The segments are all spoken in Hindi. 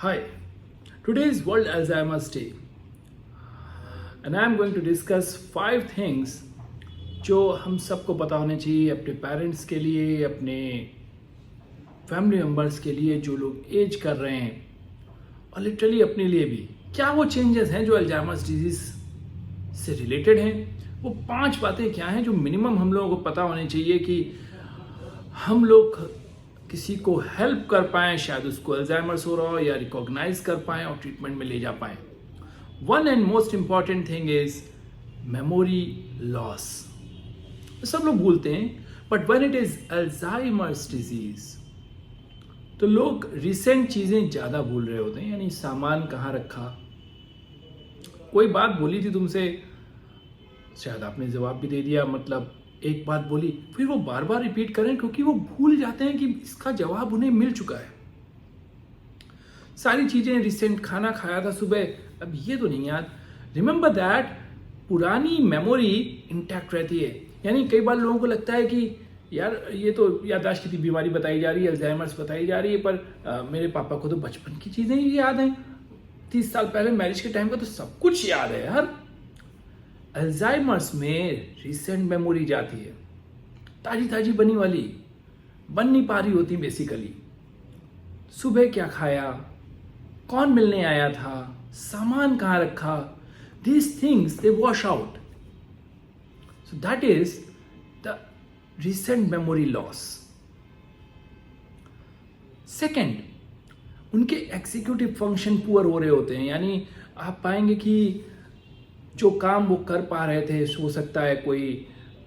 Hi, today is World Alzheimer's Day, and I am going to discuss 5 things जो हम सबको पता होने चाहिए अपने पेरेंट्स के लिए, अपने फैमिली मेम्बर्स के लिए जो लोग एज कर रहे हैं, और लिटरली अपने लिए भी। क्या वो चेंजेस हैं जो अल्जाइमर्स डिजीज से रिलेटेड हैं? वो 5 बातें क्या हैं जो मिनिमम हम लोगों को पता होनी चाहिए कि हम लोग किसी को हेल्प कर पाएं, शायद उसको अल्जाइमर्स हो रहा हो, या रिकॉग्नाइज कर पाएं और ट्रीटमेंट में ले जा पाएं। One and most important thing is memory loss. सब लोग भूलते हैं, but when it is Alzheimer's disease तो लोग रिसेंट चीजें ज्यादा भूल रहे होते हैं, यानी सामान कहाँ रखा, कोई बात बोली थी तुमसे, शायद आपने जवाब भी दे दिया, मतलब एक बात बोली फिर वो बार बार रिपीट करें क्योंकि वो भूल जाते हैं कि इसका जवाब उन्हें मिल चुका है। सारी चीजें, रिसेंट खाना खाया था सुबह, अब ये तो नहीं याद। रिमेंबर दैट, पुरानी मेमोरी इंटैक्ट रहती है। यानी कई बार लोगों को लगता है कि यार ये तो याददाश्त की बीमारी बताई जा रही है, अल्जाइमर्स बताई जा रही है, पर मेरे पापा को तो बचपन की चीजें ही याद हैं, 30 साल पहले मैरिज के टाइम का तो सब कुछ याद है यार। अल्जाइमर्स में रिसेंट मेमोरी जाती है, ताजी ताजी बनी वाली बन नहीं पा रही होती। बेसिकली सुबह क्या खाया, कौन मिलने आया था, सामान कहाँ रखा, these things they wash out. So that is the recent memory loss. Second, उनके एग्जीक्यूटिव फंक्शन पुअर हो रहे होते हैं। यानी आप पाएंगे कि जो काम वो कर पा रहे थे, हो सकता है कोई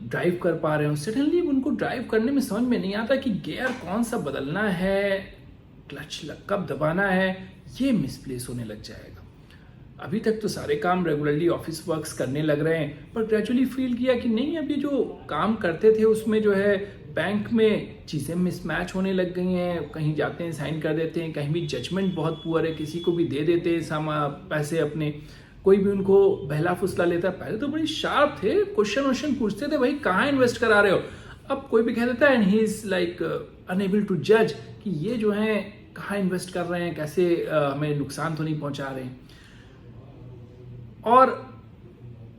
ड्राइव कर पा रहे हो, सडनली उनको ड्राइव करने में समझ में नहीं आता कि गियर कौन सा बदलना है, क्लच कब दबाना है, ये मिसप्लेस होने लग जाएगा। अभी तक तो सारे काम रेगुलरली ऑफिस वर्क्स करने लग रहे हैं, पर ग्रेजुअली फील किया कि नहीं, अभी जो काम करते थे उसमें जो है बैंक में चीज़ें मिसमैच होने लग गई हैं। कहीं जाते हैं साइन कर देते हैं, कहीं भी जजमेंट बहुत पुअर है, किसी को भी दे देते हैं पैसे अपने, कोई भी उनको बहला फुसला लेता है। पहले तो बड़ी शार्प थे, क्वेश्चन पूछते थे, भाई कहाँ इन्वेस्ट करा रहे हो। अब कोई भी कह देता है and he is like unable to जज कि ये जो है कहाँ इन्वेस्ट कर रहे हैं, कैसे हमें नुकसान तो नहीं पहुंचा रहे हैं। और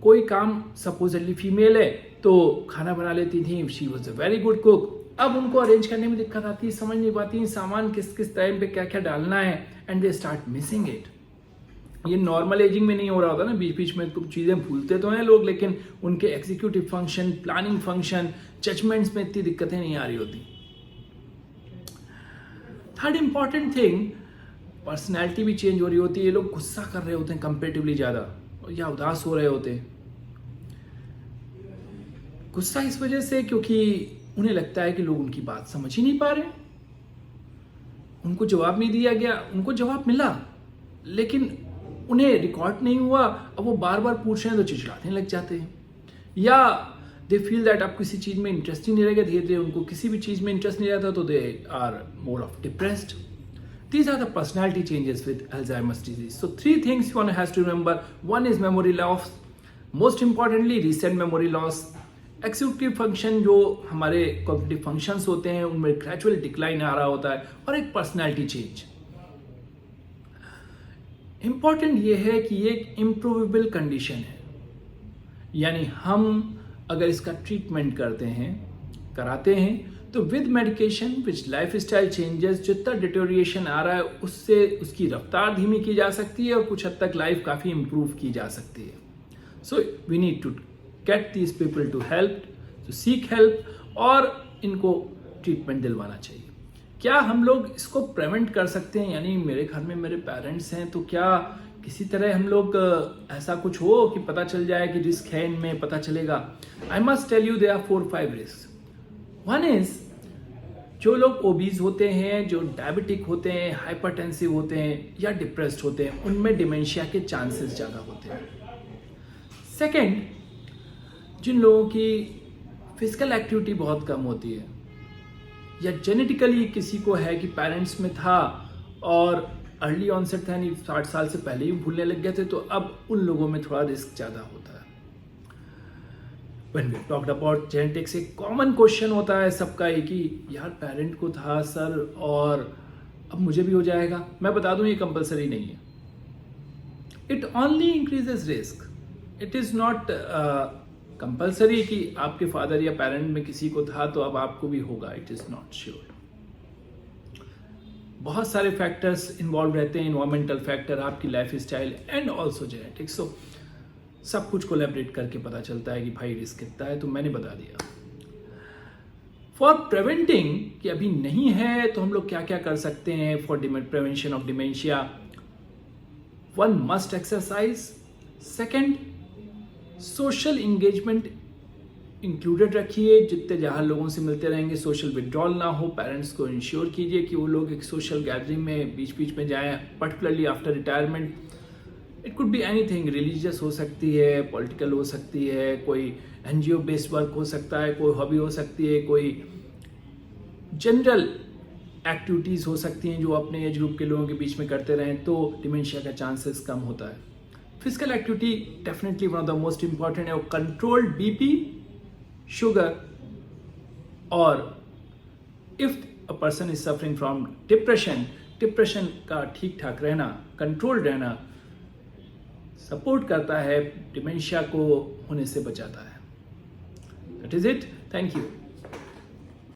कोई काम, सपोजली फीमेल है तो खाना बना लेती थी, she was a very good cook. अब उनको अरेंज करने में दिक्कत आती है, समझ नहीं पाती सामान किस किस टाइम पे क्या क्या डालना है, and they start missing it. ये नॉर्मल एजिंग में नहीं हो रहा होता ना, बीच बीच में कुछ चीजें भूलते तो हैं लोग, लेकिन उनके executive function, planning function, judgments में इतनी दिक्कतें नहीं आ रही होती। थर्ड इंपॉर्टेंट थिंग, पर्सनैलिटी भी चेंज हो रही होती है। ये लोग गुस्सा कर रहे होते हैं कंपेरेटिवली ज्यादा, या उदास हो रहे होते हैं। गुस्सा इस वजह से क्योंकि उन्हें लगता है कि लोग उनकी बात समझ ही नहीं पा रहे, उनको जवाब नहीं दिया गया, उनको जवाब मिला लेकिन उन्हें रिकॉर्ड नहीं हुआ। अब वो बार बार पूछ रहे हैं तो चिढ़ाने लग जाते हैं, या दे फील दैट अब किसी चीज में इंटरेस्ट ही नहीं रहेगा। धीरे धीरे उनको किसी भी चीज में इंटरेस्ट नहीं रहता, तो they are more of depressed. These are the personality changes with Alzheimer's disease. So 3 things one has to remember. One is memory loss. Most importantly, recent memory loss. Executive function, जो हमारे cognitive functions होते हैं उनमें gradual decline आ रहा होता है, और एक personality change. Important ये है कि ये एक improvable condition है। यानी हम अगर इसका ट्रीटमेंट कराते हैं तो with medication, which life style changes, जितना डिटोरिएशन आ रहा है उससे उसकी रफ्तार धीमी की जा सकती है, और कुछ हद तक लाइफ काफ़ी इंप्रूव की जा सकती है। So we need to get these people to help, to seek help, और इनको ट्रीटमेंट दिलवाना चाहिए। क्या हम लोग इसको प्रिवेंट कर सकते हैं? यानी मेरे घर में मेरे पेरेंट्स हैं, तो क्या किसी तरह हम लोग ऐसा कुछ हो कि पता चल जाए कि रिस्क है इनमें, पता चलेगा? I must tell you, there are 4-5 risk. One is, जो लोग ओबीज होते हैं, जो डायबिटिक होते हैं, हाइपरटेंसिव होते हैं, या डिप्रेस्ड होते हैं, उनमें डिमेंशिया के चांसेस ज़्यादा होते हैं। सेकेंड, जिन लोगों की फिजिकल एक्टिविटी बहुत कम होती है, या जेनेटिकली किसी को है कि पेरेंट्स में था और अर्ली ऑनसेट था, यानी 60 साल से पहले ही भूलने लग गए थे, तो अब उन लोगों में थोड़ा रिस्क ज़्यादा होता है। When we talked about genetics, एक कॉमन क्वेश्चन होता है सबका, एक ही, यार पेरेंट को था सर और अब मुझे भी हो जाएगा। मैं बता दूं ये कंपलसरी नहीं है, it only increases risk, it is not compulsory कि आपके फादर या पेरेंट में किसी को था तो अब आपको भी होगा, इट इज नॉट श्योर। बहुत सारे फैक्टर्स इन्वॉल्व रहते हैं, इन्वायरमेंटल फैक्टर, आपकी life style and also genetics. So सब कुछ कोलैबोरेट करके पता चलता है कि भाई रिस्क कितना है, तो मैंने बता दिया। फॉर प्रिवेंटिंग, कि अभी नहीं है तो हम लोग क्या क्या कर सकते हैं for prevention of dementia. One must exercise, second social engagement included रखिए, जितने जहाँ लोगों से मिलते रहेंगे सोशल विड्रॉल ना हो। पेरेंट्स को इंश्योर कीजिए कि वो लोग एक सोशल गैदरिंग में बीच बीच में जाएं, particularly after retirement. It could be anything, religious हो सकती है, पॉलिटिकल हो सकती है, कोई एनजीओ बेस्ड वर्क हो सकता है, कोई हॉबी हो सकती है, कोई जनरल एक्टिविटीज़ हो सकती हैं जो अपने एज ग्रुप के लोगों के बीच में करते रहें, तो डिमेंशिया का चांसेस कम होता है। Physical activity definitely one of the most important है, और कंट्रोल्ड बीपी, शुगर, और if a person is suffering from depression का ठीक ठाक रहना, कंट्रोल्ड रहना सपोर्ट करता है, डिमेंशिया को होने से बचाता है। That is it, thank you.